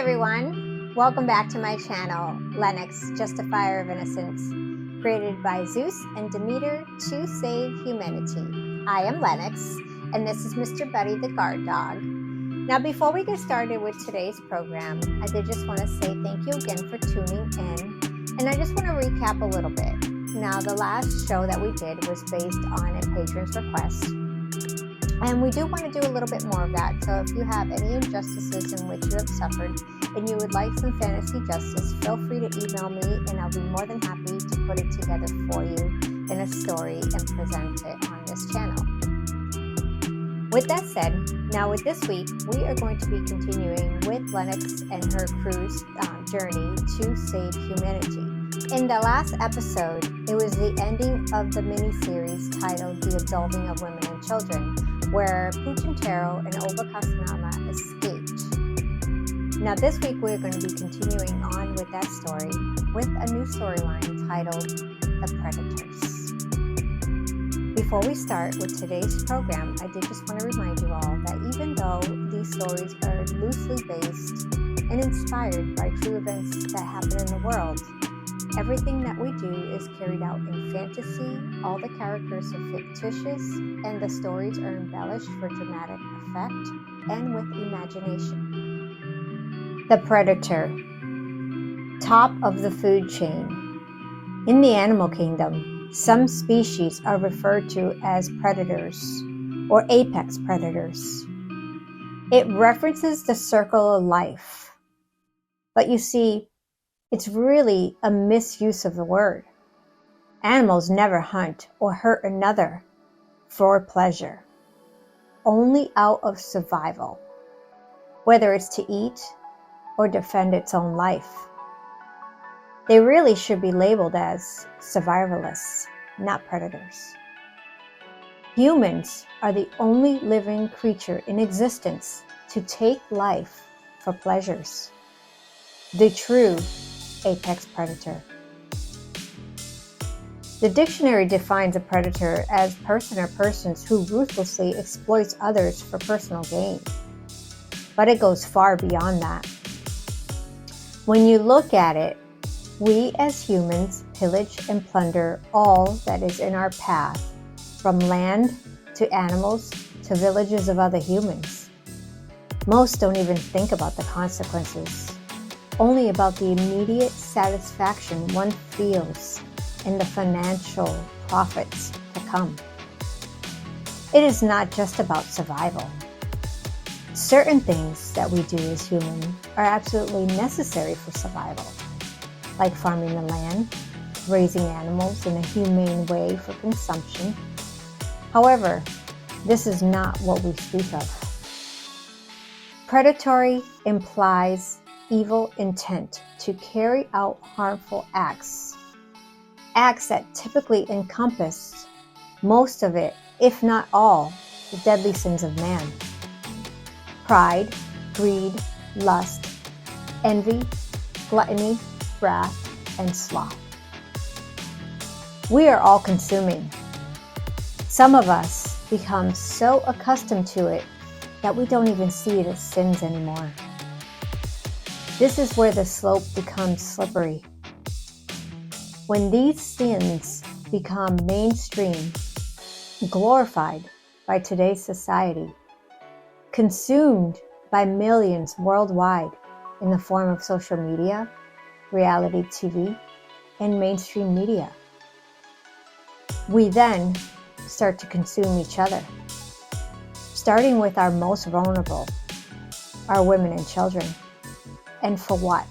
everyone, welcome back to my channel, Lenox Justifier of Innocence, created by Zeus and Demeter to save humanity. I am Lenox, and this is Mr. Buddy the guard dog. Now, before we get started with today's program, I did just want to say thank you again for tuning in, and I just want to recap a little bit. Now, the last show that we did was based on a patron's request, and we do want to do a little bit more of that. So if you have any injustices in which you have suffered and you would like some fantasy justice, feel free to email me and I'll be more than happy to put it together for you in a story and present it on this channel. With that said, now with this week, we are going to be continuing with Lenox and her crew's journey to save humanity. In the last episode, it was the ending of the mini-series titled The Absolving of Women and Children, where Puchintero and Ova Casanama escaped. Now this week we're going to be continuing on with that story with a new storyline titled The Predators. Before we start with today's program, I did just want to remind you all that even though these stories are loosely based and inspired by true events that happen in the world, everything that we do is carried out in fantasy, all the characters are fictitious, and the stories are embellished for dramatic effect and with imagination. The Predator. Top of the food chain. In the animal kingdom, some species are referred to as predators or apex predators. It references the circle of life. But you see, it's really a misuse of the word. Animals never hunt or hurt another for pleasure, only out of survival, whether it's to eat or defend its own life. They really should be labeled as survivalists, not predators. Humans are the only living creature in existence to take life for pleasures. The true apex predator. The dictionary defines a predator as person or persons who ruthlessly exploits others for personal gain. But it goes far beyond that. When you look at it, we as humans pillage and plunder all that is in our path, from land to animals to villages of other humans. Most don't even think about the consequences, only about the immediate satisfaction one feels and the financial profits to come. It is not just about survival. Certain things that we do as humans are absolutely necessary for survival, like farming the land, raising animals in a humane way for consumption. However, this is not what we speak of. Predatory implies evil intent to carry out harmful acts that typically encompass most of it, if not all, the deadly sins of man. Pride, greed, lust, envy, gluttony, wrath, and sloth. We are all consuming. Some of us become so accustomed to it that we don't even see it as sins anymore. This is where the slope becomes slippery. When these sins become mainstream, glorified by today's society, consumed by millions worldwide in the form of social media, reality TV, and mainstream media, we then start to consume each other, starting with our most vulnerable, our women and children. And for what?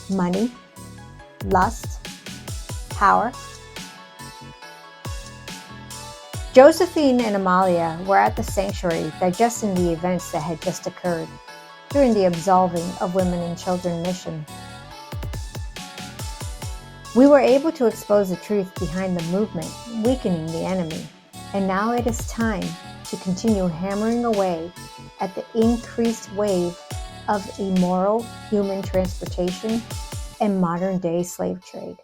Money, lust, power. Josephine and Amalia were at the sanctuary digesting the events that had just occurred during the Absolving of Women and Children mission. We were able to expose the truth behind the movement, weakening the enemy, and now it is time to continue hammering away at the increased wave of immoral human transportation and modern-day slave trade.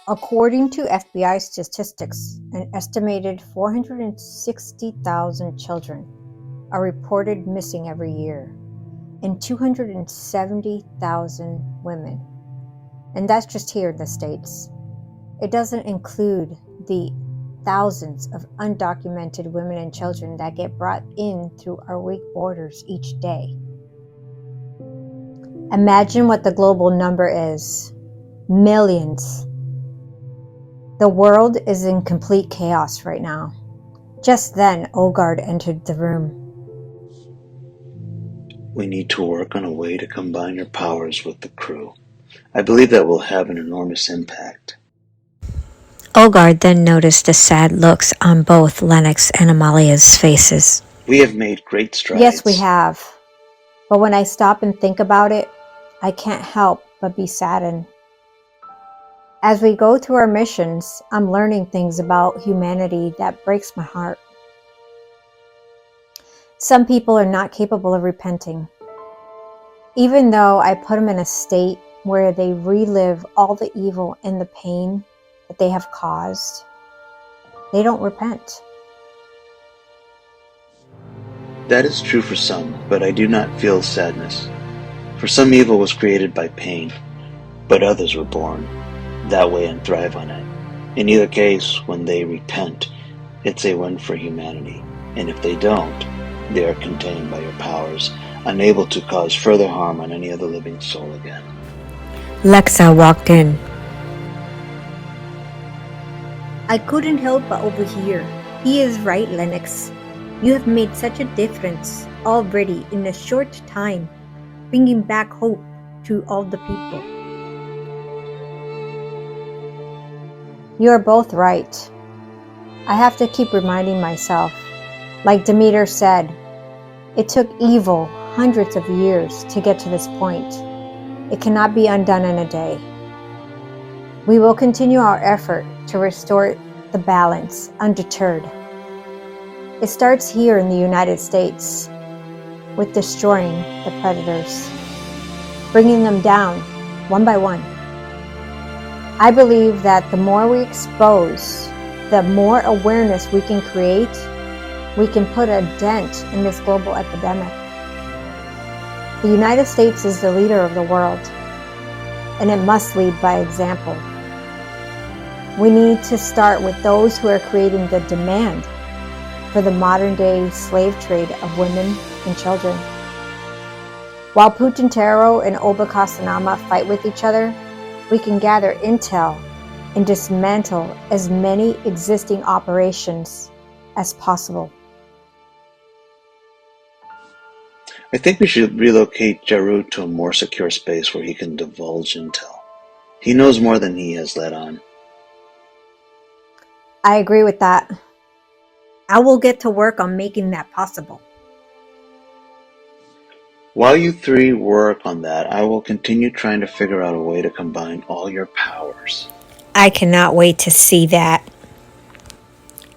According to FBI statistics, an estimated 460,000 children are reported missing every year, and 270,000 women. And that's just here in the States. It doesn't include the thousands of undocumented women and children that get brought in through our weak borders each day. Imagine what the global number is. Millions. The world is in complete chaos right now. Just then, Ogard entered the room. We need to work on a way to combine your powers with the crew. I believe that will have an enormous impact. Ogard then noticed the sad looks on both Lenox and Amalia's faces. We have made great strides. Yes, we have. But when I stop and think about it, I can't help but be saddened. As we go through our missions, I'm learning things about humanity that breaks my heart. Some people are not capable of repenting. Even though I put them in a state where they relive all the evil and the pain that they have caused, they don't repent. That is true for some, but I do not feel sadness. For some, evil was created by pain, but others were born that way and thrive on it. In either case, when they repent, it's a win for humanity. And if they don't, they are contained by your powers, unable to cause further harm on any other living soul again. Lexa walked in. I couldn't help but overhear. He is right, Lenox. You have made such a difference already in a short time, bringing back hope to all the people. You are both right. I have to keep reminding myself. Like Demeter said, it took evil hundreds of years to get to this point. It cannot be undone in a day. We will continue our effort to restore the balance undeterred. It starts here in the United States with destroying the predators, bringing them down one by one. I believe that the more we expose, the more awareness we can create, we can put a dent in this global epidemic. The United States is the leader of the world, and it must lead by example. We need to start with those who are creating the demand for the modern-day slave trade of women and children. While Putintero and Obacastanama fight with each other, we can gather intel and dismantle as many existing operations as possible. I think we should relocate Jaru to a more secure space where he can divulge intel. He knows more than he has let on. I agree with that. I will get to work on making that possible. While you three work on that, I will continue trying to figure out a way to combine all your powers. I cannot wait to see that.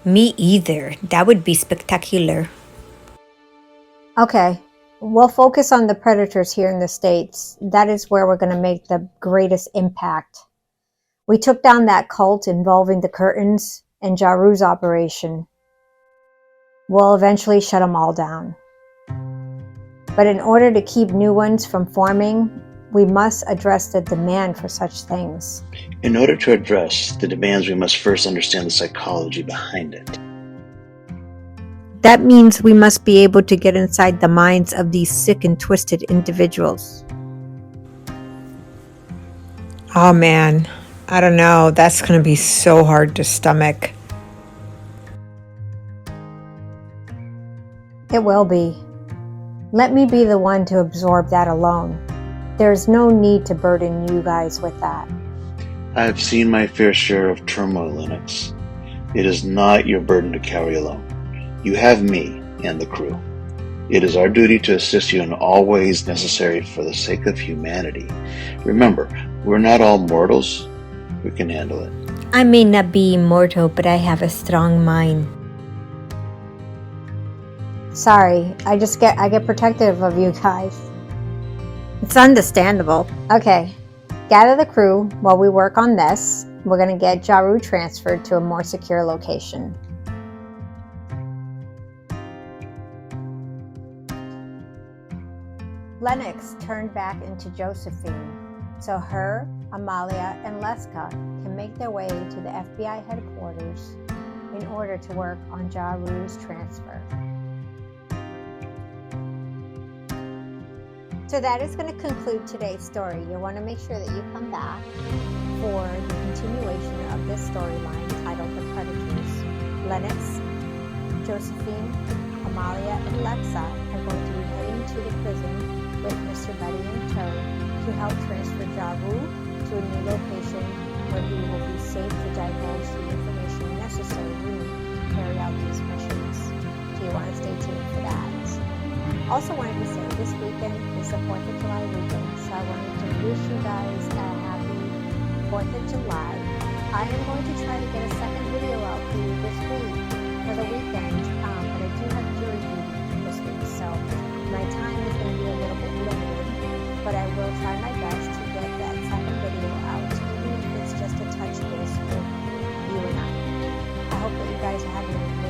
Me either. That would be spectacular. Okay, we'll focus on the predators here in the States. That is where we're going to make the greatest impact. We took down that cult involving the curtains and Jaru's operation. We'll eventually shut them all down. But in order to keep new ones from forming, we must address the demand for such things. In order to address the demands, we must first understand the psychology behind it. That means we must be able to get inside the minds of these sick and twisted individuals. Oh man, I don't know. That's going to be so hard to stomach. It will be. Let me be the one to absorb that alone. There's no need to burden you guys with that. I have seen my fair share of turmoil, Lenox. It is not your burden to carry alone. You have me and the crew. It is our duty to assist you in all ways necessary for the sake of humanity. Remember, we're not all mortals. We can handle it. I may not be immortal, but I have a strong mind. Sorry, I get protective of you guys. It's understandable. Okay, gather the crew while we work on this. We're going to get Jaru transferred to a more secure location. Lenox turned back into Josephine so her, Amalia, and Leska can make their way to the FBI headquarters in order to work on Ja Rue's transfer. So that is going to conclude today's story. You'll want to make sure that you come back for the continuation of this storyline titled The Predators. Lenox, Josephine, Amalia, and Lexa are going to be heading to the prison with Mr. Buddy in tow to help transfer Ja Rue to a new location where he will be safe to divulge the information necessary we need to carry out these missions. So you want to stay tuned for that. Also wanted to say this weekend is the 4th of July weekend, so I wanted to wish you guys a happy 4th of July. I am going to try to get a second video out for you this week for the weekend, but I do have jury duty this week, so my time is going to be a little bit limited, but I will try my best to get that second video out, even if it's just a touch base with you and I. I hope that you guys are having a